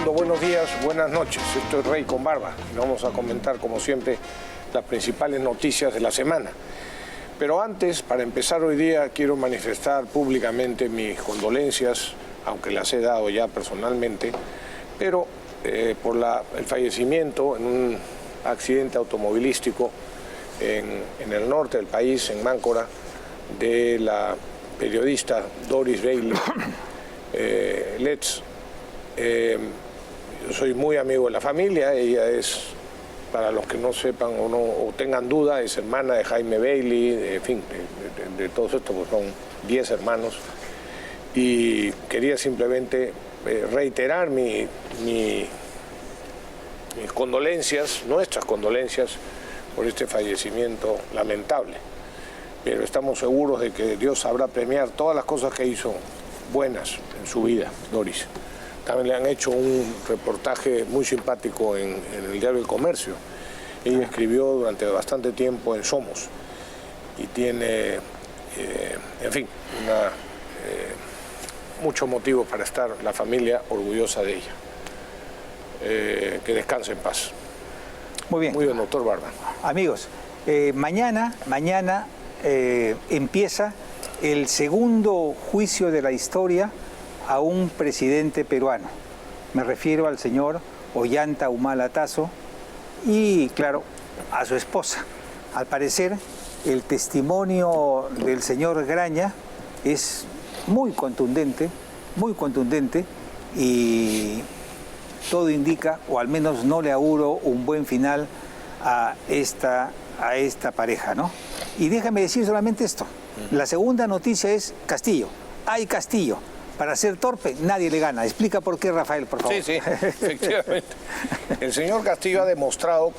mundo, buenos días, buenas noches. Esto es Rey con Barba y vamos a comentar, como siempre, las principales noticias de la semana. Pero antes, para empezar hoy día, quiero manifestar públicamente mis condolencias, aunque las he dado ya personalmente, pero por el fallecimiento en un accidente automovilístico en el norte del país, en Máncora, de la periodista Doris Bailey Letts. Yo soy muy amigo de la familia, ella es, para los que no sepan o tengan duda, es hermana de Jaime Bailey, en fin, de todos estos, pues son 10 hermanos, y quería simplemente reiterar mis condolencias, nuestras condolencias, por este fallecimiento lamentable. Pero estamos seguros de que Dios sabrá premiar todas las cosas que hizo buenas en su vida, Doris. También le han hecho un reportaje muy simpático en el diario El Comercio. Ella escribió durante bastante tiempo en Somos y tiene, en fin, muchos motivos para estar la familia orgullosa de ella. Que descanse en paz. Muy bien. Muy bien, doctor Barba. Amigos, mañana empieza el segundo juicio de la historia a un presidente peruano. Me refiero al señor Ollanta Humala Tazo y, claro, a su esposa. Al parecer, el testimonio del señor Graña es muy contundente y todo indica, o al menos no le auguro un buen final a esta pareja, ¿no? Y déjame decir solamente esto. La segunda noticia es Castillo. Hay Castillo. Para ser torpe, nadie le gana. Explica por qué, Rafael, por favor. Sí, efectivamente. El señor Castillo ha demostrado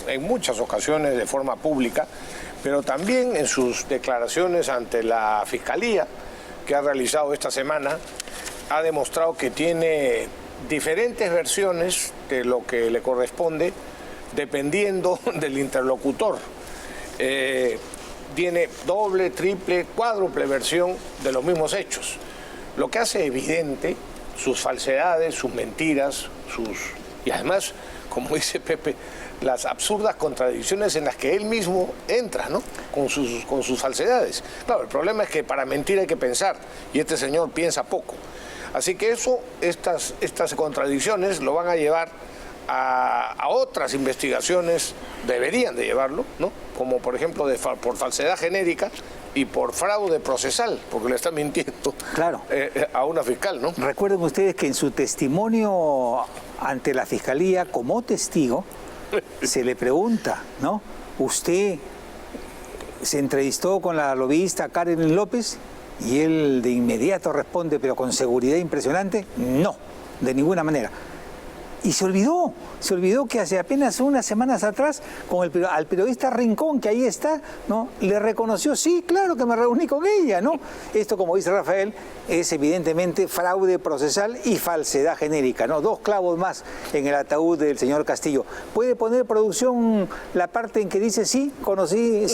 en muchas ocasiones de forma pública, pero también en sus declaraciones ante la Fiscalía que ha realizado esta semana, ha demostrado que tiene diferentes versiones de lo que le corresponde dependiendo del interlocutor. Tiene doble, triple, cuádruple versión de los mismos hechos, lo que hace evidente sus falsedades, sus mentiras, y además, como dice Pepe, las absurdas contradicciones en las que él mismo entra, ¿no? Con sus falsedades. Claro, el problema es que para mentir hay que pensar, y este señor piensa poco. Así que estas contradicciones lo van a llevar a otras investigaciones, deberían de llevarlo, ¿no? Como por ejemplo por falsedad genérica y por fraude procesal, porque le están mintiendo, claro, a una fiscal, ¿no? Recuerden ustedes que en su testimonio ante la Fiscalía como testigo se le pregunta, ¿no? ¿Usted se entrevistó con la lobbyista Karen López? Y él de inmediato responde, pero con seguridad impresionante, no, de ninguna manera. Y se olvidó que hace apenas unas semanas atrás, al periodista Rincón, que ahí está, ¿no? Le reconoció, sí, claro que me reuní con ella, ¿no? Esto, como dice Rafael, es evidentemente fraude procesal y falsedad genérica, ¿no? 2 clavos más en el ataúd del señor Castillo. ¿Puede poner producción la parte en que dice, sí,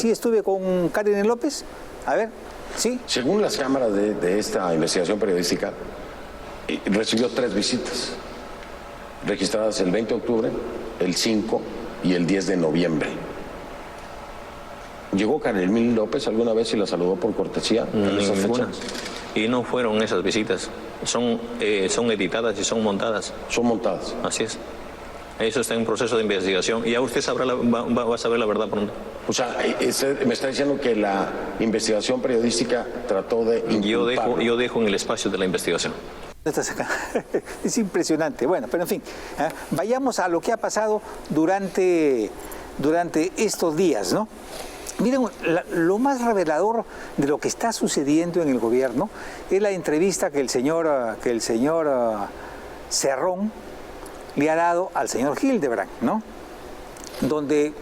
estuve con Karen López? A ver, ¿sí? Según las cámaras de esta investigación periodística, recibió 3 visitas registradas el 20 de octubre, el 5 y el 10 de noviembre. ¿Llegó Karen López alguna vez y la saludó por cortesía en esas fechas? Y no fueron esas visitas, son editadas y son montadas. Son montadas. Así es. Eso está en proceso de investigación y ya usted sabrá va a saber la verdad pronto. O sea, me está diciendo que la investigación periodística trató de inculparlo. Yo dejo en el espacio de la investigación. Es impresionante. Bueno, pero en fin, vayamos a lo que ha pasado durante estos días, ¿no? Miren, lo más revelador de lo que está sucediendo en el gobierno es la entrevista que el señor Cerrón le ha dado al señor Hildebrand, ¿no? Donde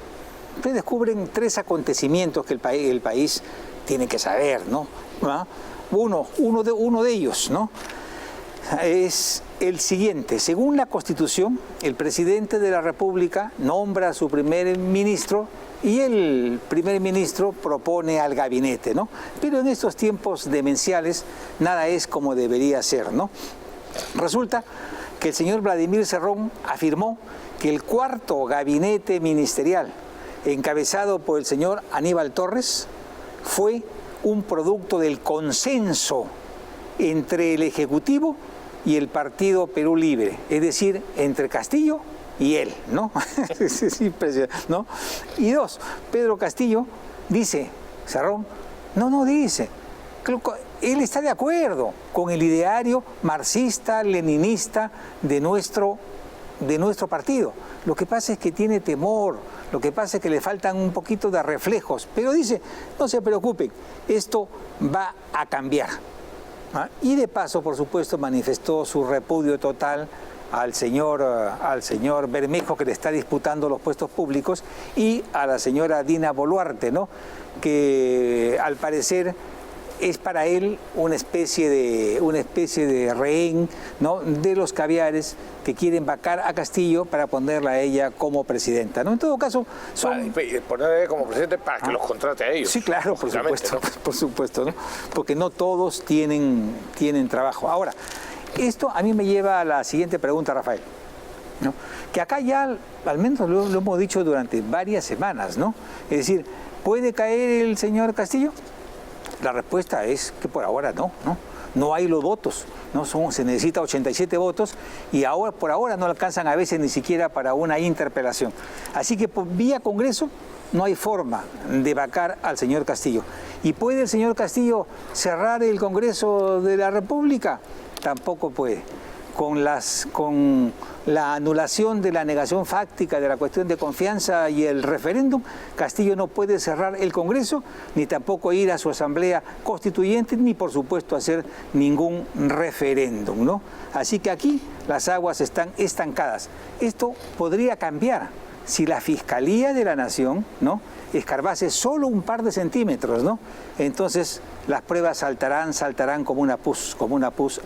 se descubren 3 acontecimientos que el país tiene que saber, ¿no? Uno de ellos, ¿no? Es el siguiente. Según la Constitución, el presidente de la República nombra a su primer ministro y el primer ministro propone al gabinete, ¿no? Pero en estos tiempos demenciales nada es como debería ser, ¿no? Resulta que que el señor Vladimir Cerrón afirmó que el cuarto gabinete ministerial, encabezado por el señor Aníbal Torres, fue un producto del consenso entre el Ejecutivo y el Partido Perú Libre, es decir, entre Castillo y él, ¿no? Es impresionante, ¿no? Y dos, Pedro Castillo dice, Cerrón, no dice, él está de acuerdo con el ideario marxista-leninista de nuestro partido. Lo que pasa es que tiene temor, lo que pasa es que le faltan un poquito de reflejos, pero dice, no se preocupen, esto va a cambiar. ¿Ah? Y de paso, por supuesto, manifestó su repudio total al señor Bermejo, que le está disputando los puestos públicos, y a la señora Dina Boluarte, ¿no? Que al parecer es para él una especie de rehén, ¿no? De los caviares que quieren vacar a Castillo para ponerla a ella como presidenta, ¿no? En todo caso, son... Ponerla como presidente para que los contrate a ellos. Sí, claro, por supuesto, ¿no? por supuesto, ¿no? Porque no todos tienen trabajo. Ahora, esto a mí me lleva a la siguiente pregunta, Rafael, ¿no? Que acá ya, al menos lo hemos dicho durante varias semanas, ¿no? Es decir, ¿puede caer el señor Castillo? La respuesta es que por ahora no hay los votos, se necesita 87 votos y por ahora no alcanzan a veces ni siquiera para una interpelación. Así que por vía Congreso no hay forma de vacar al señor Castillo. ¿Y puede el señor Castillo cerrar el Congreso de la República? Tampoco puede. Con la anulación de la negación fáctica de la cuestión de confianza y el referéndum, Castillo no puede cerrar el Congreso, ni tampoco ir a su asamblea constituyente, ni por supuesto hacer ningún referéndum, ¿no? Así que aquí las aguas están estancadas. Esto podría cambiar si la Fiscalía de la Nación, ¿no?, escarbase solo un par de centímetros, ¿no? Entonces las pruebas saltarán como una pus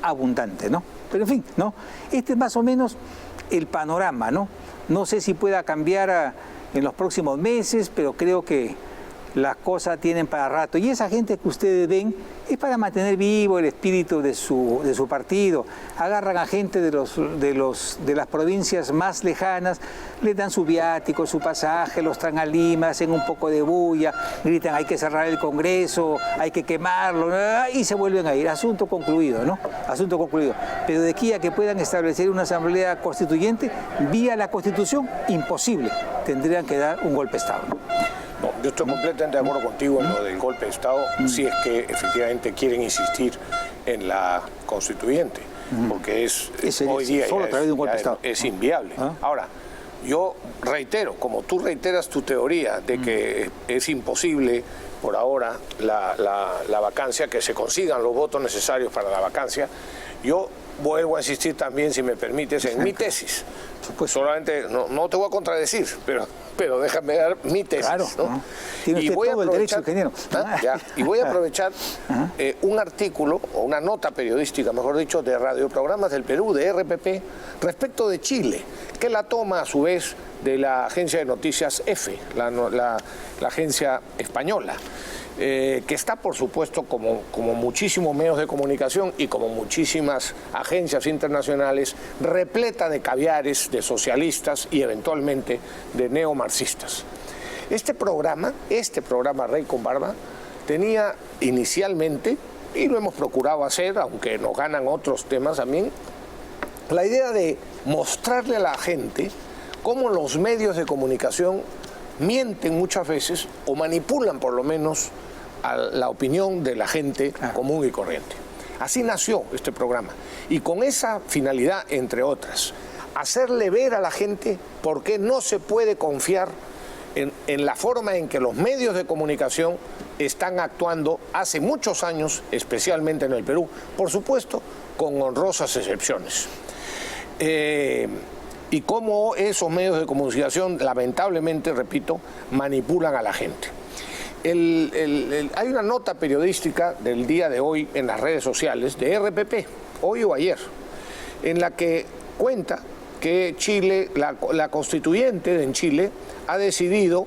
abundante, ¿no? Pero en fin, ¿no? Este es más o menos el panorama, ¿no? No sé si pueda cambiar en los próximos meses, pero creo que las cosas tienen para rato. Y esa gente que ustedes ven es para mantener vivo el espíritu de su partido. Agarran a gente de las provincias más lejanas, les dan su viático, su pasaje, los traen a Lima, hacen un poco de bulla, gritan hay que cerrar el Congreso, hay que quemarlo, y se vuelven a ir. Asunto concluido, ¿no? Asunto concluido. Pero de aquí a que puedan establecer una asamblea constituyente vía la Constitución, imposible. Tendrían que dar un golpe de Estado, ¿no? No, yo estoy completamente de acuerdo contigo en lo del golpe de Estado, si es que efectivamente quieren insistir en la constituyente, porque hoy día solo a través de un golpe de Estado. Es inviable. Ahora, yo reitero, como tú reiteras tu teoría de que es imposible por ahora la vacancia, que se consigan los votos necesarios para la vacancia, yo vuelvo a insistir también, si me permites, en mi tesis. Pues solamente, no te voy a contradecir, pero déjame dar mi tesis. Claro, ¿no? Tiene usted todo el derecho, ingeniero. Y voy a aprovechar un artículo, o una nota periodística, mejor dicho, de Radioprogramas del Perú, de RPP, respecto de Chile, que la toma a su vez de la agencia de noticias EFE, la agencia española. Que está, por supuesto, como muchísimos medios de comunicación y como muchísimas agencias internacionales, repleta de caviares, de socialistas y eventualmente de neomarxistas. Este programa Rey con Barba, tenía inicialmente, y lo hemos procurado hacer, aunque nos ganan otros temas también, la idea de mostrarle a la gente cómo los medios de comunicación mienten muchas veces o manipulan por lo menos a la opinión de la gente común y corriente. Así nació este programa. Y con esa finalidad, entre otras, hacerle ver a la gente por qué no se puede confiar en la forma en que los medios de comunicación están actuando hace muchos años, especialmente en el Perú, por supuesto, con honrosas excepciones. Y cómo esos medios de comunicación, lamentablemente, repito, manipulan a la gente. Hay una nota periodística del día de hoy en las redes sociales de RPP, hoy o ayer, en la que cuenta que Chile, la constituyente en Chile, ha decidido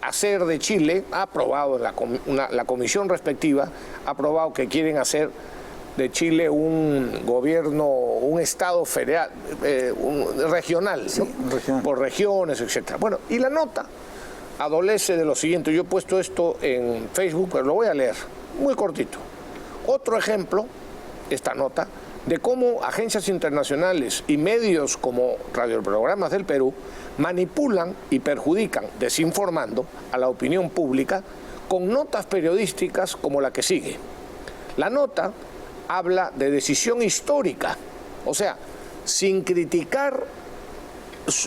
hacer de Chile, ha aprobado la comisión respectiva, ha aprobado que quieren hacer de Chile un gobierno, un estado federal, regional, sí, ¿no? regional, por regiones, etcétera. Bueno, y la nota adolece de lo siguiente. Yo he puesto esto en Facebook, pero lo voy a leer, muy cortito. Otro ejemplo, esta nota, de cómo agencias internacionales y medios como radioprogramas del Perú manipulan y perjudican, desinformando a la opinión pública con notas periodísticas como la que sigue. La nota habla de decisión histórica, o sea, sin criticar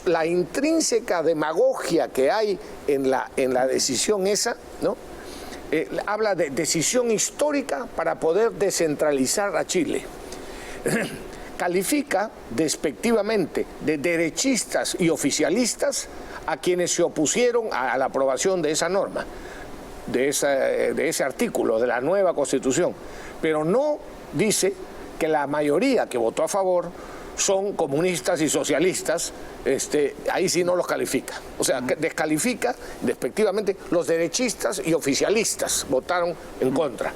la intrínseca demagogia que hay en la decisión esa, ¿no? Habla de decisión histórica para poder descentralizar a Chile. Califica despectivamente de derechistas y oficialistas a quienes se opusieron a la aprobación de esa norma, de ese artículo de la nueva Constitución, pero no dice que la mayoría que votó a favor son comunistas y socialistas. Ahí sí no los califica. O sea, que descalifica despectivamente los derechistas y oficialistas, votaron en contra.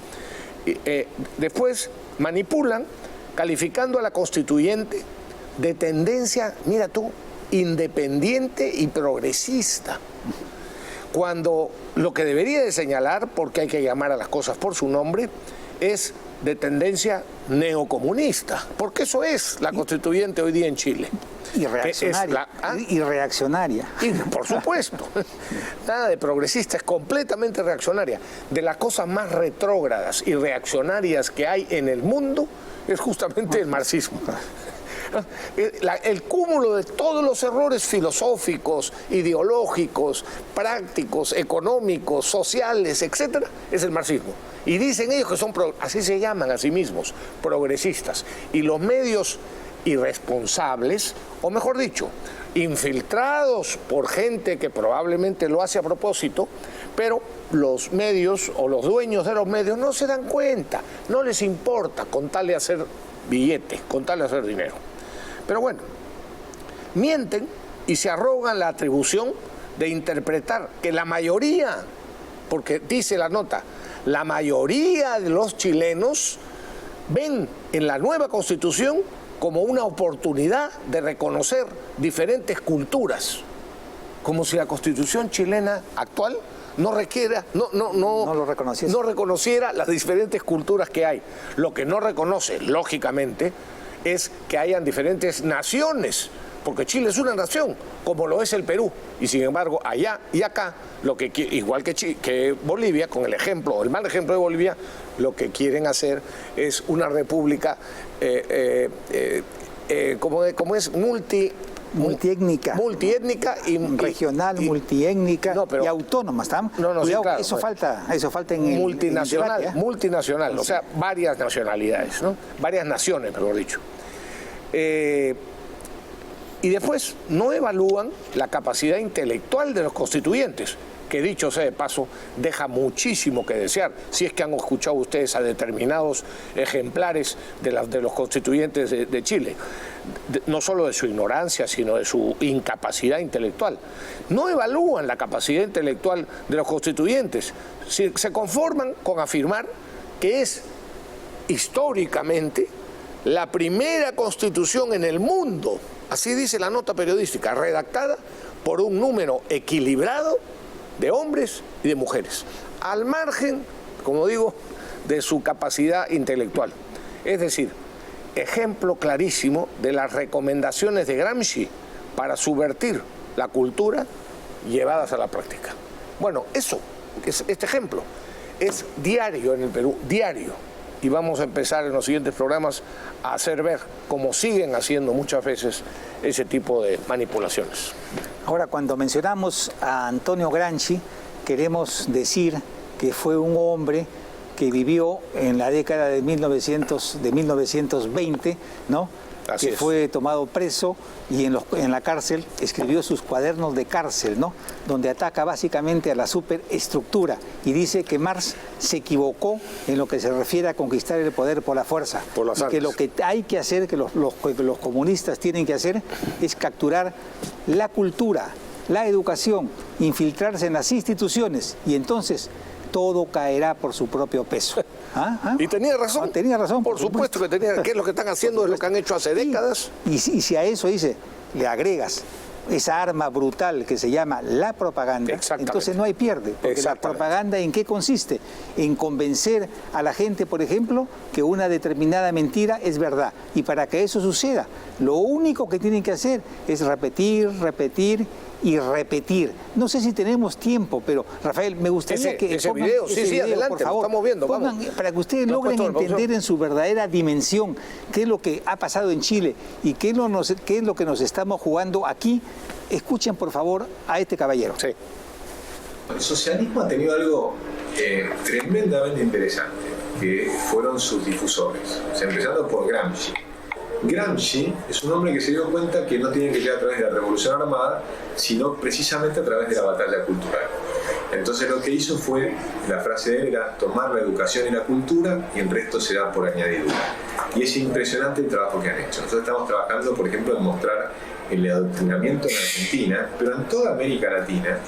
Después manipulan calificando a la constituyente de tendencia, mira tú, independiente y progresista, cuando lo que debería de señalar, porque hay que llamar a las cosas por su nombre, es de tendencia neocomunista, porque eso es la constituyente hoy día en Chile. Y reaccionaria. Y reaccionaria. Y por supuesto, nada de progresista, es completamente reaccionaria. De las cosas más retrógradas y reaccionarias que hay en el mundo es justamente el marxismo. El cúmulo de todos los errores filosóficos, ideológicos, prácticos, económicos, sociales, etcétera, es el marxismo. Y dicen ellos que son, así se llaman a sí mismos, progresistas. Y los medios irresponsables, o mejor dicho, infiltrados por gente que probablemente lo hace a propósito, pero los medios o los dueños de los medios no se dan cuenta, no les importa con tal de hacer billete, con tal de hacer dinero. Pero bueno, mienten y se arrogan la atribución de interpretar que la mayoría, porque dice la nota, la mayoría de los chilenos ven en la nueva Constitución como una oportunidad de reconocer diferentes culturas, como si la Constitución chilena actual no reconociera las diferentes culturas que hay. Lo que no reconoce, lógicamente, es que hayan diferentes naciones, porque Chile es una nación, como lo es el Perú, y sin embargo allá y acá, igual que Bolivia, con el mal ejemplo de Bolivia, lo que quieren hacer es una república, como es multiétnica y regional, multiétnica y autónoma. No, sí, claro, eso falta en el multinacional, debate, multinacional, o sea, varias nacionalidades, ¿no? Varias naciones, mejor dicho. Y después no evalúan la capacidad intelectual de los constituyentes, que dicho sea de paso, deja muchísimo que desear, si es que han escuchado ustedes a determinados ejemplares de los constituyentes de Chile, no solo de su ignorancia, sino de su incapacidad intelectual. No evalúan la capacidad intelectual de los constituyentes, se conforman con afirmar que es históricamente la primera constitución en el mundo, así dice la nota periodística, redactada por un número equilibrado de hombres y de mujeres, al margen, como digo, de su capacidad intelectual. Es decir, ejemplo clarísimo de las recomendaciones de Gramsci para subvertir la cultura llevadas a la práctica. Bueno, este ejemplo es diario en el Perú, diario. Y vamos a empezar en los siguientes programas a hacer ver cómo siguen haciendo muchas veces ese tipo de manipulaciones. Ahora, cuando mencionamos a Antonio Gramsci, queremos decir que fue un hombre que vivió en la década de 1920, ¿no? Así que es. fue tomado preso y en la cárcel escribió sus cuadernos de cárcel, ¿no? Donde ataca básicamente a la superestructura y dice que Marx se equivocó en lo que se refiere a conquistar el poder por la fuerza. Por las y que armas. lo que hay que hacer, que los comunistas tienen que hacer, es capturar la cultura, la educación, infiltrarse en las instituciones y entonces todo caerá por su propio peso. Y tenía razón. Tenía razón. Por supuesto que tenía. ¿Qué es lo que están haciendo? Es lo que han hecho hace décadas. Y si a eso le agregas esa arma brutal que se llama la propaganda, entonces no hay pierde. Porque la propaganda, ¿en qué consiste? En convencer a la gente, por ejemplo, que una determinada mentira es verdad. Y para que eso suceda, lo único que tienen que hacer es repetir, repetir y repetir. No sé si tenemos tiempo, pero Rafael, me gustaría que ese pongan video, ese video, adelante, por favor, lo estamos viendo, pongan, vamos. para que ustedes logren entender en su verdadera dimensión qué es lo que ha pasado en Chile y qué es lo que nos estamos jugando aquí. Escuchen, por favor, a este caballero. Sí. El socialismo ha tenido algo tremendamente interesante, que fueron sus difusores, o sea, empezando por Gramsci. Gramsci es un hombre que se dio cuenta que no tiene que llegar a través de la revolución armada, sino precisamente a través de la batalla cultural. Entonces lo que hizo fue, la frase de él era tomar la educación y la cultura y el resto se da por añadidura. Y es impresionante el trabajo que han hecho. Nosotros estamos trabajando, por ejemplo, en mostrar el adoctrinamiento en Argentina, pero en toda América Latina,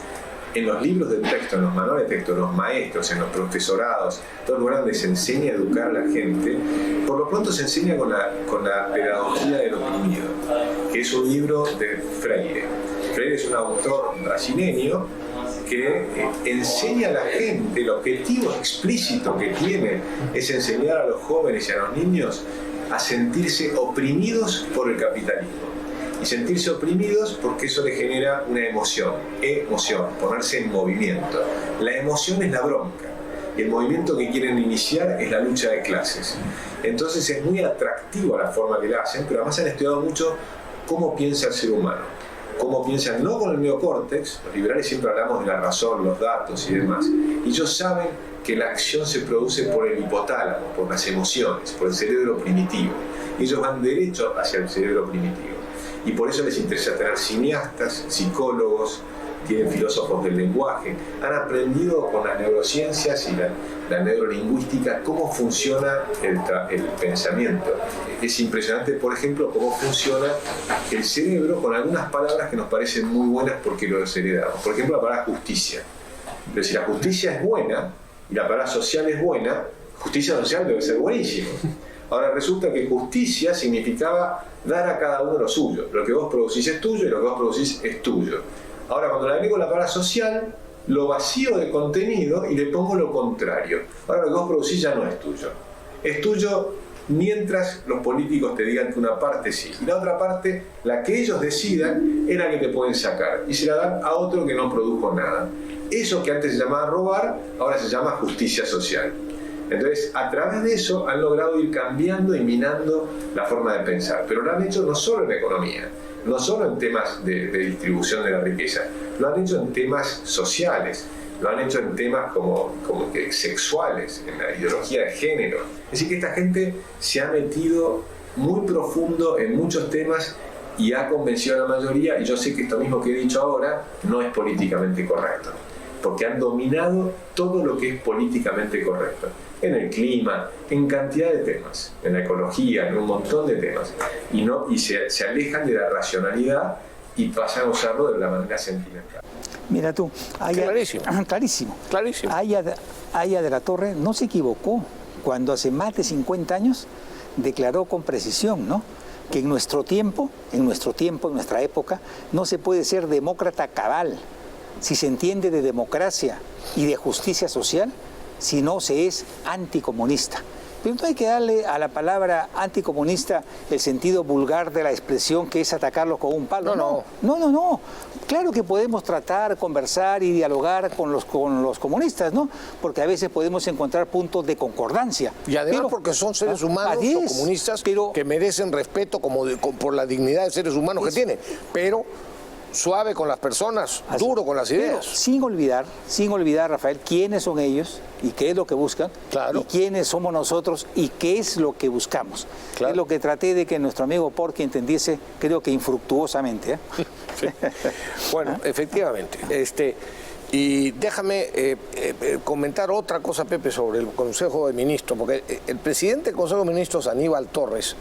en los libros de texto, en los manuales de texto, en los maestros, en los profesorados, todo lugar donde se enseña a educar a la gente, por lo pronto se enseña con la pedagogía del oprimido, que es un libro de Freire. Freire es un autor brasileño que enseña a la gente, el objetivo explícito que tiene es enseñar a los jóvenes y a los niños a sentirse oprimidos por el capitalismo. Y sentirse oprimidos porque eso le genera una emoción, ponerse en movimiento. La emoción es la bronca. El movimiento que quieren iniciar es la lucha de clases. Entonces es muy atractivo la forma que la hacen, pero además han estudiado mucho cómo piensa el ser humano. Cómo piensan, no con el neocórtex, los liberales siempre hablamos de la razón, los datos y demás. Y ellos saben que la acción se produce por el hipotálamo, por las emociones, por el cerebro primitivo. Y ellos van derecho hacia el cerebro primitivo. Y por eso les interesa tener cineastas, psicólogos, tienen filósofos del lenguaje, han aprendido con las neurociencias y la neurolingüística cómo funciona el pensamiento. Es impresionante, por ejemplo, cómo funciona el cerebro con algunas palabras que nos parecen muy buenas porque lo heredamos. Por ejemplo, la palabra justicia. Pero si la justicia es buena y la palabra social es buena, justicia social debe ser buenísimo. Ahora resulta que justicia significaba dar a cada uno lo suyo. Lo que vos producís es tuyo y lo que vos producís es tuyo. Ahora cuando le agrego la palabra social, lo vacío de contenido y le pongo lo contrario. Ahora lo que vos producís ya no es tuyo. Es tuyo mientras los políticos te digan que una parte sí. Y la otra parte, la que ellos decidan, es la que te pueden sacar. Y se la dan a otro que no produjo nada. Eso que antes se llamaba robar, ahora se llama justicia social. Entonces, a través de eso han logrado ir cambiando y minando la forma de pensar. Pero lo han hecho no solo en economía, no solo en temas de distribución de la riqueza, lo han hecho en temas sociales, lo han hecho en temas como que sexuales, en la ideología de género. Es decir, que esta gente se ha metido muy profundo en muchos temas y ha convencido a la mayoría, y yo sé que esto mismo que he dicho ahora no es políticamente correcto, porque han dominado todo lo que es políticamente correcto. En el clima, en cantidad de temas, en la ecología, en un montón de temas. Y se alejan de la racionalidad y pasan a usarlo de la manera sentimental. Mira tú, clarísimo. Aya de la Torre no se equivocó cuando hace más de 50 años declaró con precisión, ¿no?, que en nuestra época, no se puede ser demócrata cabal si se entiende de democracia y de justicia social, si no se es anticomunista. Pero no hay que darle a la palabra anticomunista el sentido vulgar de la expresión, que es atacarlos con un palo. No. Claro que podemos tratar, conversar y dialogar con los comunistas, ¿no? Porque a veces podemos encontrar puntos de concordancia. Y además porque son seres humanos, son comunistas que merecen respeto por la dignidad de seres humanos que tienen. Pero suave con las personas, duro con las ideas. Pero sin olvidar, Rafael, quiénes son ellos y qué es lo que buscan, y quiénes somos nosotros y qué es lo que buscamos. Claro. Es lo que traté de que nuestro amigo Porky entendiese, creo que infructuosamente. Sí. Bueno, efectivamente. Y déjame comentar otra cosa, Pepe, sobre el Consejo de Ministros, porque el presidente del Consejo de Ministros, Aníbal Torres,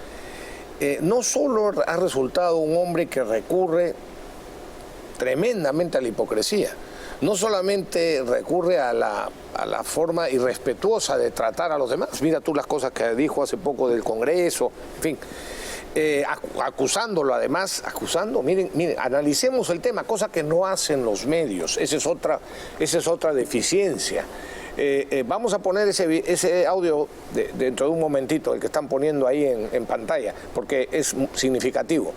no solo ha resultado un hombre que recurre tremendamente a la hipocresía. No solamente recurre a la forma irrespetuosa de tratar a los demás, mira tú las cosas que dijo hace poco del Congreso, en fin, acusándolo además, miren, analicemos el tema, cosa que no hacen los medios, esa es otra deficiencia. Vamos a poner ese audio dentro de un momentito, el que están poniendo ahí en pantalla, porque es significativo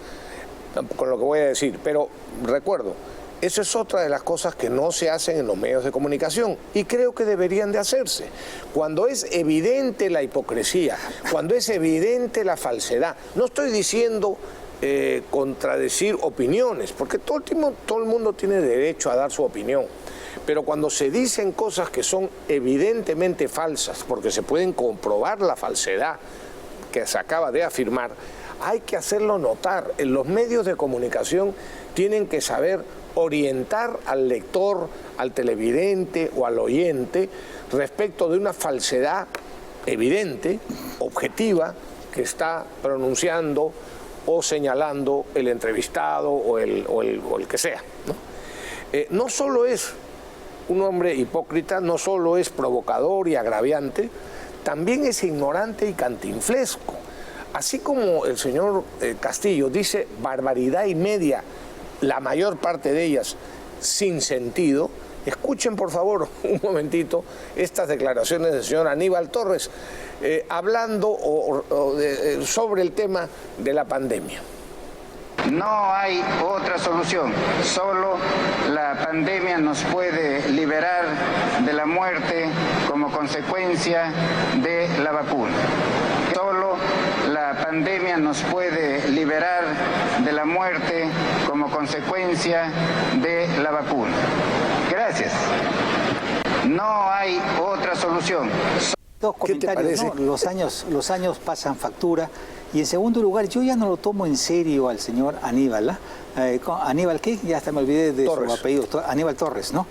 con lo que voy a decir, pero recuerdo, eso es otra de las cosas que no se hacen en los medios de comunicación y creo que deberían de hacerse. Cuando es evidente la hipocresía, cuando es evidente la falsedad, no estoy diciendo contradecir opiniones, porque todo el mundo tiene derecho a dar su opinión, pero cuando se dicen cosas que son evidentemente falsas, porque se pueden comprobar la falsedad que se acaba de afirmar, hay que hacerlo notar. En los medios de comunicación tienen que saber orientar al lector, al televidente o al oyente respecto de una falsedad evidente, objetiva, que está pronunciando o señalando el entrevistado o el que sea, ¿no? No solo es un hombre hipócrita, no solo es provocador y agraviante, también es ignorante y cantinflesco. Así como el señor Castillo dice barbaridad y media, la mayor parte de ellas sin sentido, escuchen por favor un momentito estas declaraciones del señor Aníbal Torres hablando sobre el tema de la pandemia. No hay otra solución, solo la pandemia nos puede liberar de la muerte como consecuencia de la vacuna. Solo la pandemia nos puede liberar de la muerte como consecuencia de la vacuna. Gracias. No hay otra solución. Dos comentarios, ¿no? Los años pasan factura. Y en segundo lugar, yo ya no lo tomo en serio al señor Aníbal. ¿Aníbal qué? Ya hasta me olvidé de Torres. Su apellido. Aníbal Torres, ¿no?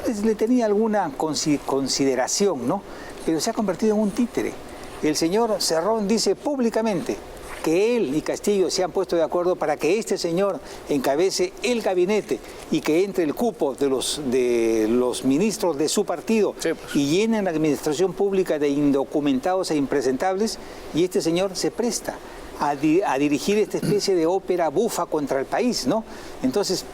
Yo le tenía alguna consideración, ¿no? Pero se ha convertido en un títere. El señor Cerrón dice públicamente que él y Castillo se han puesto de acuerdo para que este señor encabece el gabinete y que entre el cupo de los ministros de su partido, sí, pues, y llenen la administración pública de indocumentados e impresentables, y este señor se presta a dirigir esta especie de ópera bufa contra el país, ¿no? Entonces,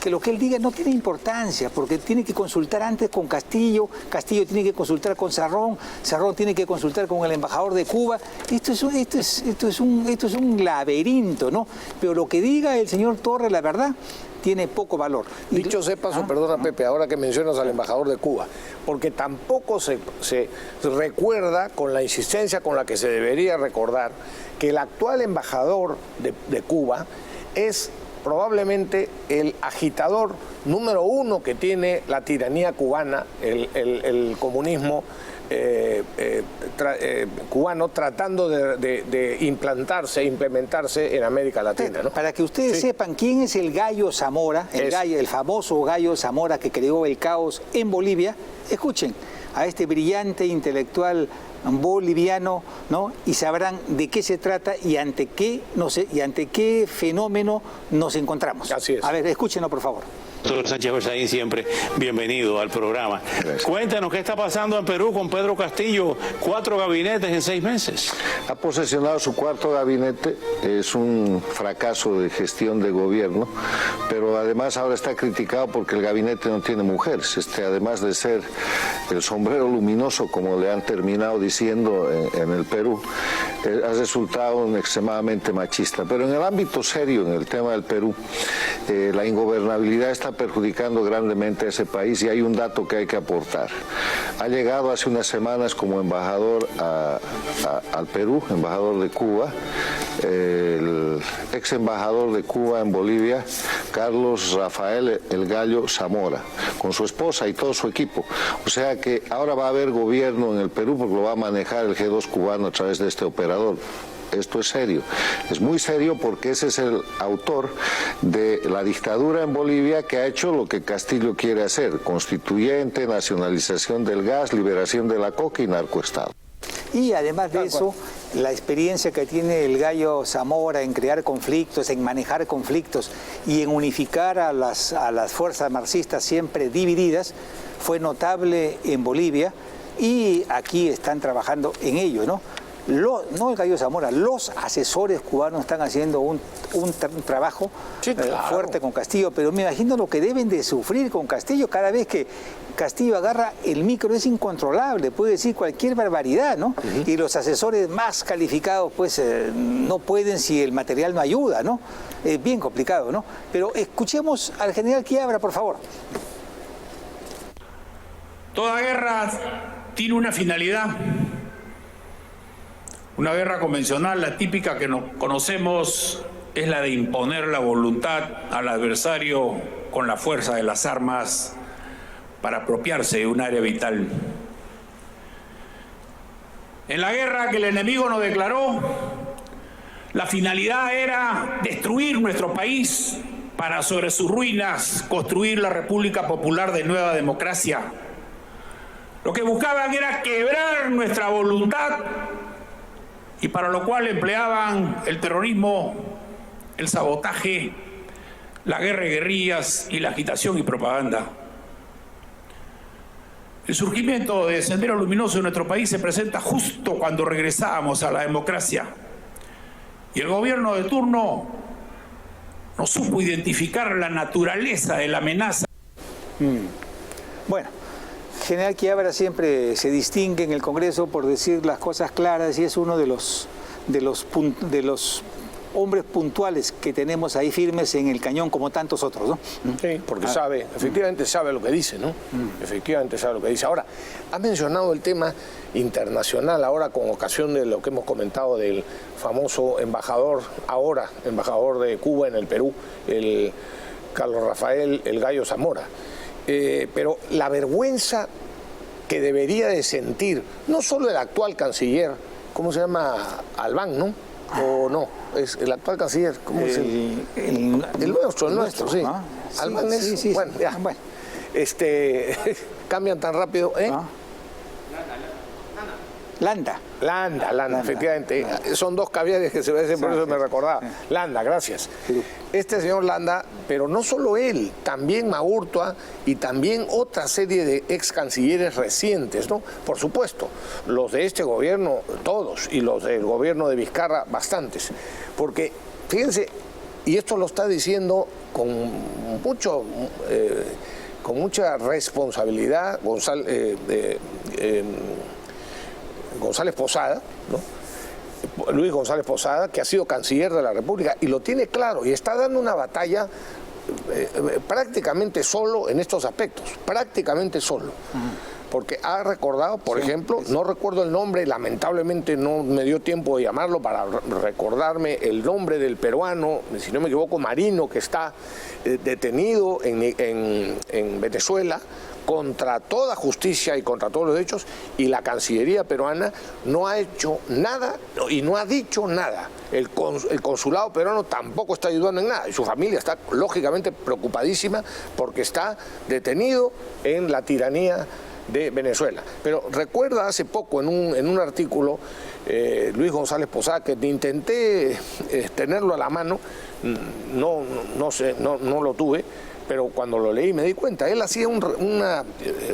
que lo que él diga no tiene importancia, porque tiene que consultar antes con Castillo, Castillo tiene que consultar con Cerrón, Cerrón tiene que consultar con el embajador de Cuba. Esto es un laberinto, ¿no? Pero lo que diga el señor Torres, la verdad, tiene poco valor. Dicho sea paso, perdona Pepe, ahora que mencionas al embajador de Cuba, porque tampoco se recuerda con la insistencia con la que se debería recordar que el actual embajador de Cuba es probablemente el agitador número uno que tiene la tiranía cubana, el comunismo cubano, tratando de implementarse en América Latina, ¿no? Para que ustedes sepan quién es el Gallo Zamora, el famoso Gallo Zamora que creó el caos en Bolivia, escuchen a este brillante intelectual boliviano, ¿no? Y sabrán de qué se trata y ante qué fenómeno nos encontramos. Así es. A ver, escúchenlo, por favor. Doctor Sánchez Berzaín, siempre bienvenido al programa. Gracias. Cuéntanos qué está pasando en Perú con Pedro Castillo, 4 gabinetes en 6 meses. Ha posesionado su 4º gabinete, es un fracaso de gestión de gobierno, pero además ahora está criticado porque el gabinete no tiene mujeres, además de ser el sombrero luminoso, como le han terminado diciendo en el Perú, ha resultado extremadamente machista. Pero en el ámbito serio, en el tema del Perú, la ingobernabilidad está perjudicando grandemente a ese país y hay un dato que hay que aportar. Ha llegado hace unas semanas como embajador al Perú, embajador de Cuba, el ex embajador de Cuba en Bolivia, Carlos Rafael El Gallo Zamora, con su esposa y todo su equipo. O sea que ahora va a haber gobierno en el Perú porque lo va a manejar el G2 cubano a través de este operador. Esto es serio, es muy serio porque ese es el autor de la dictadura en Bolivia que ha hecho lo que Castillo quiere hacer, constituyente, nacionalización del gas, liberación de la coca y narcoestado. Y además de eso, la experiencia que tiene el Gallo Zamora en crear conflictos, en manejar conflictos y en unificar a las fuerzas marxistas siempre divididas, fue notable en Bolivia y aquí están trabajando en ello, ¿no? No el Gallo Zamora, los asesores cubanos están haciendo un trabajo fuerte con Castillo, pero me imagino lo que deben de sufrir con Castillo cada vez que Castillo agarra el micro, es incontrolable, puede decir cualquier barbaridad, ¿no? Y los asesores más calificados, pues, no pueden si el material no ayuda, ¿no? Es bien complicado, ¿no? Pero escuchemos al general Quiabra, por favor. Toda guerra tiene una finalidad. Una guerra convencional, la típica que conocemos, es la de imponer la voluntad al adversario con la fuerza de las armas para apropiarse de un área vital. En la guerra que el enemigo nos declaró, la finalidad era destruir nuestro país para sobre sus ruinas construir la República Popular de Nueva Democracia. Lo que buscaban era quebrar nuestra voluntad y para lo cual empleaban el terrorismo, el sabotaje, la guerra de guerrillas y la agitación y propaganda. El surgimiento de Sendero Luminoso en nuestro país se presenta justo cuando regresábamos a la democracia y el gobierno de turno no supo identificar la naturaleza de la amenaza. Bueno, General Quiabra siempre se distingue en el Congreso por decir las cosas claras y es uno de los hombres puntuales que tenemos ahí firmes en el cañón como tantos otros, ¿no? Sí, porque sabe, efectivamente sabe lo que dice, ¿no? Efectivamente sabe lo que dice. Ahora, ha mencionado el tema internacional ahora con ocasión de lo que hemos comentado del famoso embajador de Cuba en el Perú, el Carlos Rafael El Gallo Zamora. Pero la vergüenza que debería de sentir, no solo el actual canciller, ¿cómo se llama? Albán, ¿no? ¿O no? Es el actual canciller, ¿cómo se llama? El nuestro, sí. ¿Ah? Albán es, sí, bueno, ya. Bueno. Cambian tan rápido, ¿eh? ¿Ah? Landa, efectivamente. Son dos caviares que se parecen, por eso me recordaba. Landa, gracias. Este señor Landa, pero no solo él, también Maurtua y también otra serie de ex cancilleres recientes, ¿no? Por supuesto, los de este gobierno, todos, y los del gobierno de Vizcarra, bastantes. Porque, fíjense, y esto lo está diciendo con mucha responsabilidad González Posada, ¿no? Luis González Posada, que ha sido canciller de la República y lo tiene claro y está dando una batalla prácticamente solo en estos aspectos, prácticamente solo. Porque ha recordado, por ejemplo, no recuerdo el nombre, lamentablemente no me dio tiempo de llamarlo para recordarme el nombre del peruano, si no me equivoco, Marino, que está detenido en Venezuela, contra toda justicia y contra todos los derechos, y la Cancillería peruana no ha hecho nada y no ha dicho nada. El consulado peruano tampoco está ayudando en nada y su familia está lógicamente preocupadísima porque está detenido en la tiranía de Venezuela. Pero recuerda hace poco en un artículo Luis González Posada, que intenté tenerlo a la mano, no lo tuve, pero cuando lo leí me di cuenta, él hacía una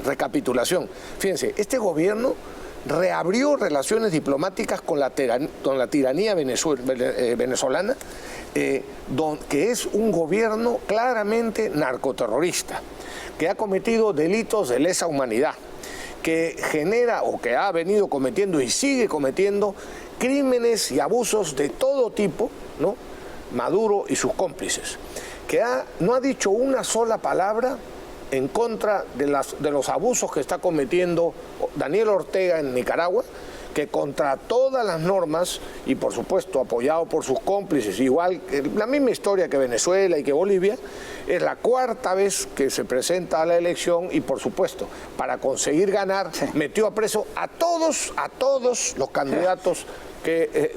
recapitulación. Fíjense, este gobierno reabrió relaciones diplomáticas con la tiranía venezolana, que es un gobierno claramente narcoterrorista, que ha cometido delitos de lesa humanidad, que genera o que ha venido cometiendo y sigue cometiendo crímenes y abusos de todo tipo, ¿no? Maduro y sus cómplices, que no ha dicho una sola palabra en contra de los abusos que está cometiendo Daniel Ortega en Nicaragua, que contra todas las normas y por supuesto apoyado por sus cómplices, igual que la misma historia que Venezuela y que Bolivia, es la cuarta vez que se presenta a la elección y por supuesto para conseguir ganar metió a preso a todos los candidatos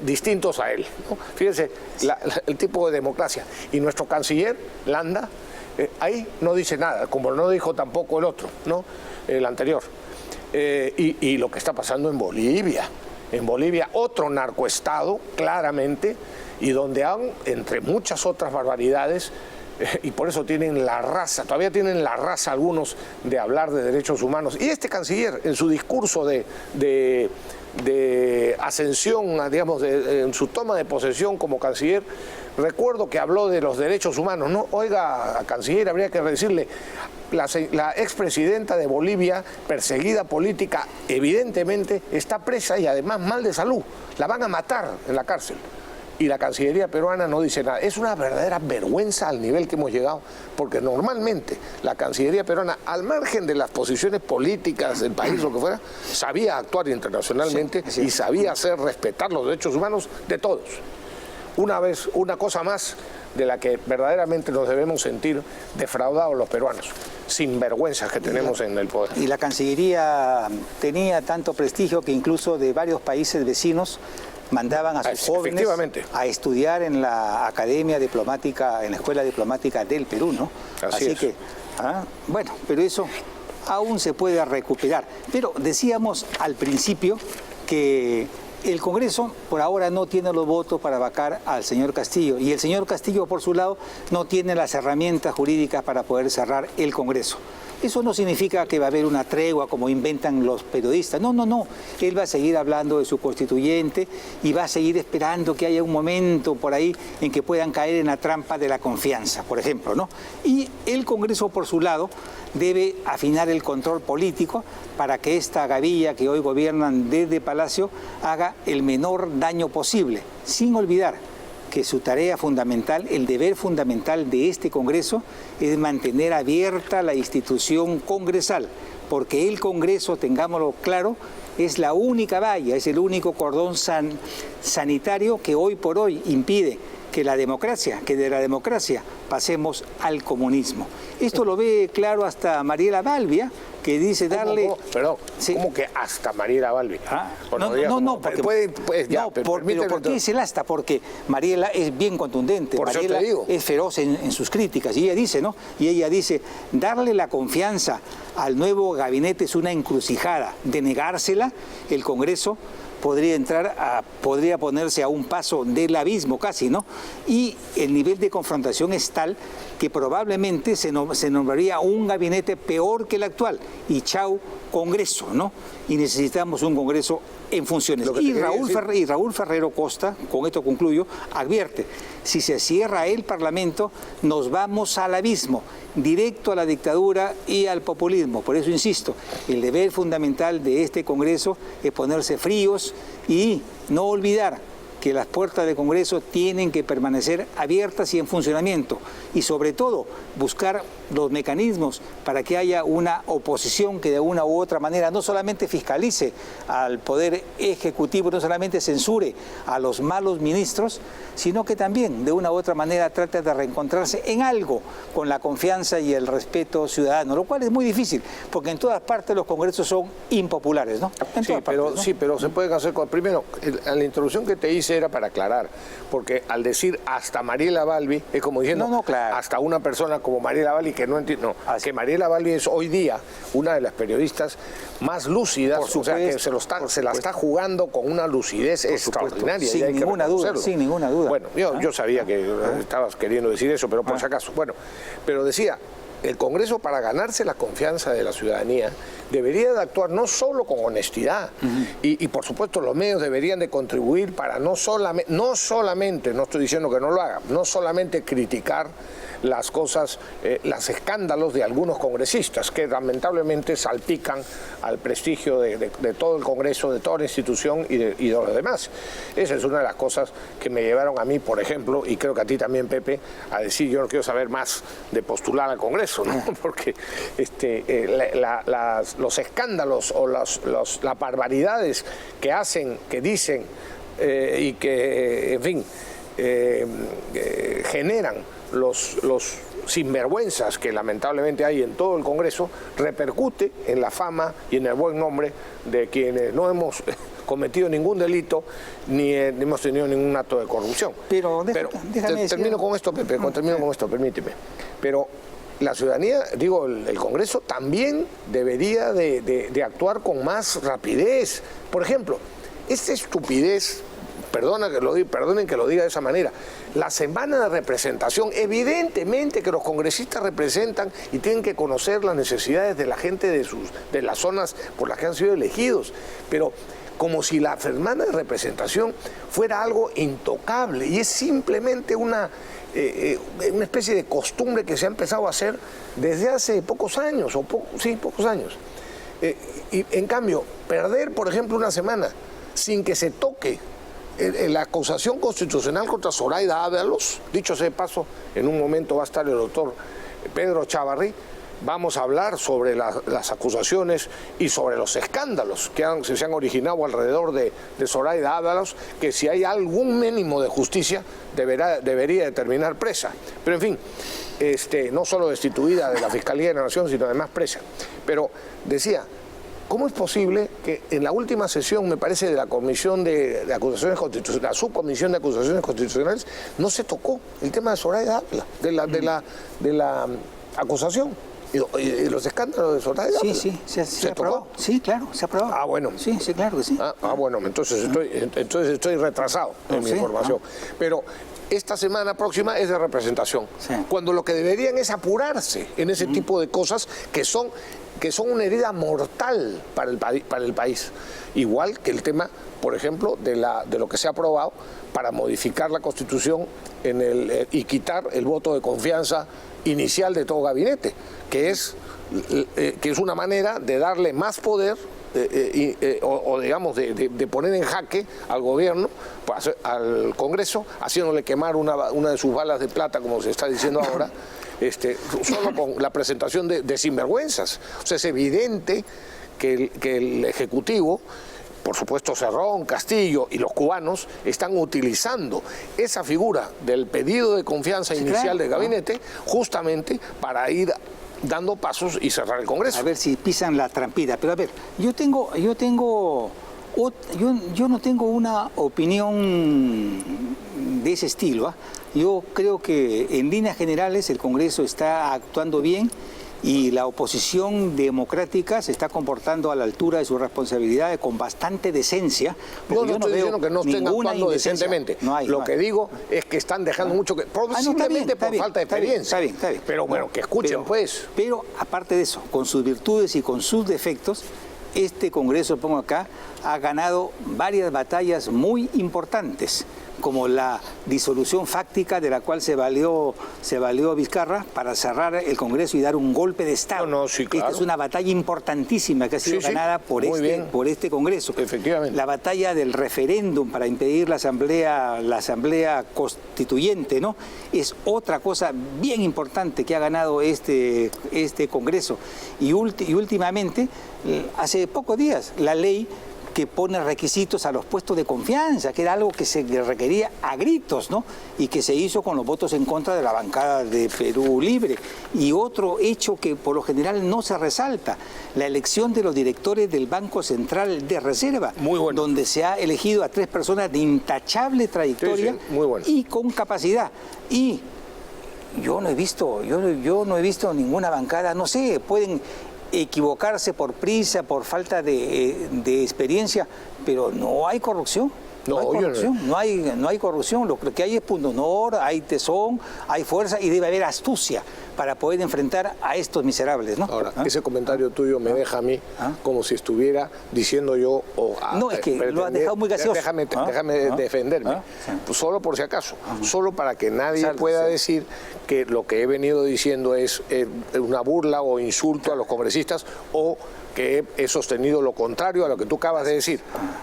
distintos a él, ¿no? Fíjense el tipo de democracia. Y nuestro canciller, Landa, ahí no dice nada, como no dijo tampoco el otro, ¿no? El anterior. Y lo que está pasando en Bolivia, en Bolivia otro narcoestado, claramente, y donde han, entre muchas otras barbaridades, y por eso tienen la raza, todavía tienen la raza algunos de hablar de derechos humanos. Y este canciller, en su discurso de ascensión, digamos, en su toma de posesión como canciller, recuerdo que habló de los derechos humanos. No, oiga, canciller, habría que decirle, la expresidenta de Bolivia, perseguida política, evidentemente está presa y además mal de salud. La van a matar en la cárcel. Y la Cancillería peruana no dice nada. Es una verdadera vergüenza al nivel que hemos llegado, porque normalmente la Cancillería peruana, al margen de las posiciones políticas del país o lo que fuera, sabía actuar internacionalmente y sabía hacer respetar los derechos humanos de todos. Una cosa más de la que verdaderamente nos debemos sentir defraudados los peruanos, sin vergüenzas que tenemos en el poder. Y la Cancillería tenía tanto prestigio que incluso de varios países vecinos mandaban a sus jóvenes a estudiar en la Academia Diplomática, en la Escuela Diplomática del Perú, ¿no? Así que, bueno, pero eso aún se puede recuperar. Pero decíamos al principio que el Congreso por ahora no tiene los votos para vacar al señor Castillo, y el señor Castillo por su lado no tiene las herramientas jurídicas para poder cerrar el Congreso. Eso no significa que va a haber una tregua como inventan los periodistas. No, no, no. Él va a seguir hablando de su constituyente y va a seguir esperando que haya un momento por ahí en que puedan caer en la trampa de la confianza, por ejemplo, ¿no? Y el Congreso, por su lado, debe afinar el control político para que esta gavilla que hoy gobiernan desde Palacio haga el menor daño posible, sin olvidar que su tarea fundamental, el deber fundamental de este Congreso es mantener abierta la institución congresal, porque el Congreso, tengámoslo claro, es la única valla, es el único cordón sanitario que hoy por hoy impide que de la democracia pasemos al comunismo. Esto lo ve claro hasta Mariela Balbia, que dice darle... ¿Cómo que hasta Mariela Balbi? No, porque... pero ¿por qué es el hasta? Porque Mariela es bien contundente. Mariela es feroz en sus críticas. Y ella dice, ¿no? Y ella dice, darle la confianza al nuevo gabinete es una encrucijada. De negársela, el Congreso podría ponerse a un paso del abismo casi, ¿no? Y el nivel de confrontación es tal que probablemente se nombraría un gabinete peor que el actual. Y chau, Congreso, ¿no? Y necesitamos un Congreso en funciones. Y Raúl Ferrero Costa, con esto concluyo, advierte, si se cierra el Parlamento, nos vamos al abismo, directo a la dictadura y al populismo. Por eso insisto, el deber fundamental de este Congreso es ponerse fríos y no olvidar que las puertas del Congreso tienen que permanecer abiertas y en funcionamiento, y sobre todo buscar los mecanismos para que haya una oposición que de una u otra manera no solamente fiscalice al Poder Ejecutivo, no solamente censure a los malos ministros, sino que también de una u otra manera trate de reencontrarse en algo con la confianza y el respeto ciudadano, lo cual es muy difícil, porque en todas partes los congresos son impopulares, ¿no? Sí, pero se pueden hacer cosas. Primero, la introducción que te hice era para aclarar, porque al decir hasta Mariela Balbi, es como diciendo hasta una persona como Mariela Balbi que no entiende, que Mariela Balbi es hoy día una de las periodistas más lúcidas, o sea, que se la está jugando con una lucidez extraordinaria. Sin ninguna duda. Bueno, yo sabía que estabas queriendo decir eso, pero por si acaso. Bueno, pero decía, el Congreso, para ganarse la confianza de la ciudadanía, debería de actuar no solo con honestidad, y por supuesto los medios deberían de contribuir para no solamente, no estoy diciendo que no lo haga, no solamente criticar las cosas, los escándalos de algunos congresistas que lamentablemente salpican al prestigio de todo el Congreso, de toda la institución y de los demás. Esa es una de las cosas que me llevaron a mí, por ejemplo, y creo que a ti también, Pepe, a decir, yo no quiero saber más de postular al Congreso, ¿no? Porque los escándalos o las barbaridades que hacen, que dicen y que, en fin, generan los sinvergüenzas que lamentablemente hay en todo el Congreso, repercute en la fama y en el buen nombre de quienes no hemos cometido ningún delito ni hemos tenido ningún acto de corrupción. Pero termino con esto, Pepe, termino con esto, permíteme. Pero la ciudadanía, digo, el Congreso también debería de actuar con más rapidez. Por ejemplo, esta estupidez, perdonen que lo diga de esa manera, la semana de representación, evidentemente que los congresistas representan y tienen que conocer las necesidades de la gente de las zonas por las que han sido elegidos, pero como si la semana de representación fuera algo intocable, y es simplemente una especie de costumbre que se ha empezado a hacer desde hace pocos años, pocos años. Y en cambio, perder, por ejemplo, una semana sin que se toque la acusación constitucional contra Zoraida Ábalos, dicho sea de paso, en un momento va a estar el doctor Pedro Chávarri, vamos a hablar sobre las acusaciones y sobre los escándalos que se han originado alrededor de Zoraida Ábalos, que si hay algún mínimo de justicia debería de terminar presa. Pero en fin, no solo destituida de la Fiscalía de la Nación, sino además presa. Pero decía, ¿cómo es posible que en la última sesión, me parece, de la Comisión de Acusaciones Constitucionales, la Subcomisión de Acusaciones Constitucionales, no se tocó el tema de Zoraida Ábalos, de la acusación y los escándalos de Zoraida Ábalos? Sí, se aprobó. Sí, claro, se aprobó. Ah, bueno. Sí, claro que sí. Bueno, entonces estoy retrasado en mi información. Pero esta semana próxima es de representación. Sí. Cuando lo que deberían es apurarse en ese tipo de cosas que son una herida mortal para el país. Igual que el tema, por ejemplo, de lo que se ha aprobado para modificar la Constitución y quitar el voto de confianza inicial de todo gabinete, que es una manera de darle más poder o digamos de poner en jaque al gobierno, al Congreso, haciéndole quemar una de sus balas de plata, como se está diciendo ahora, solo con la presentación de sinvergüenzas. O sea, es evidente que el Ejecutivo, por supuesto Cerrón, Castillo y los cubanos, están utilizando esa figura del pedido de confianza inicial del gabinete justamente para ir dando pasos y cerrar el Congreso. A ver si pisan la trampita. Pero a ver, yo no tengo una opinión de ese estilo. Yo creo que en líneas generales el Congreso está actuando bien y la oposición democrática se está comportando a la altura de sus responsabilidades con bastante decencia. Yo no estoy diciendo que no estén actuando decentemente. Lo que digo es que están dejando mucho que... Posiblemente por falta de experiencia. Está bien. Pero bueno, que escuchen pues. Pero aparte de eso, con sus virtudes y con sus defectos, este Congreso, pongo acá, ha ganado varias batallas muy importantes, como la disolución fáctica de la cual se valió Vizcarra para cerrar el Congreso y dar un golpe de Estado. Sí, claro. Esta es una batalla importantísima que ha sido ganada por este Congreso. Efectivamente. La batalla del referéndum para impedir la asamblea constituyente, ¿no? Es otra cosa bien importante que ha ganado este Congreso. Y últimamente, hace pocos días, la ley que pone requisitos a los puestos de confianza, que era algo que se requería a gritos, ¿no? Y que se hizo con los votos en contra de la bancada de Perú Libre. Y otro hecho que por lo general no se resalta, la elección de los directores del Banco Central de Reserva, muy bueno, donde se ha elegido a 3 personas de intachable trayectoria muy bueno, y con capacidad. Y yo no he visto ninguna bancada, no sé, pueden equivocarse por prisa, por falta de experiencia, pero no hay corrupción. No hay corrupción. Lo que hay es pundonor, hay tesón, hay fuerza y debe haber astucia para poder enfrentar a estos miserables, ¿no? Ahora, ese comentario tuyo me deja a mí como si estuviera diciendo yo... no, es que lo has dejado muy gaseoso. Déjame defenderme, solo por si acaso, solo para que nadie pueda decir que lo que he venido diciendo es una burla o insulto a los congresistas o que he sostenido lo contrario a lo que tú acabas de decir.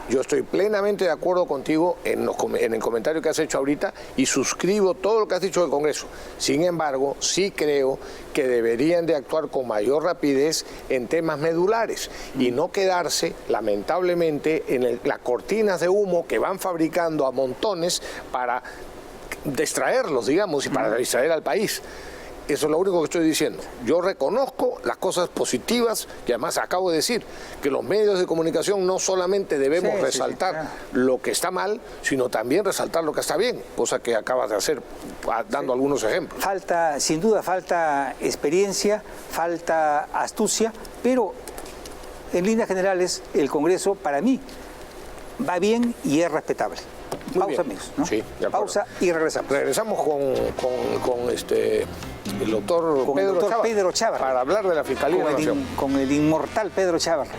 Yo estoy plenamente de acuerdo contigo en el comentario que has hecho ahorita y suscribo todo lo que has dicho del Congreso. Sin embargo, sí creo que deberían de actuar con mayor rapidez en temas medulares y no quedarse, lamentablemente, en las cortinas de humo que van fabricando a montones para distraerlos, digamos, y para distraer al país. Eso es lo único que estoy diciendo. Yo reconozco las cosas positivas y además acabo de decir que los medios de comunicación no solamente debemos resaltar lo que está mal, sino también resaltar lo que está bien, cosa que acabas de hacer dando algunos ejemplos. Sin duda falta experiencia, falta astucia, pero en líneas generales el Congreso para mí va bien y es respetable. Muy Pausa, bien. amigos, ¿no? Sí, de acuerdo. Pausa y regresamos. Regresamos con el doctor Con Pedro el doctor Chávarra, Pedro Chávarra. para hablar de la Fiscalía de la Nación. Con el inmortal Pedro Chávarra.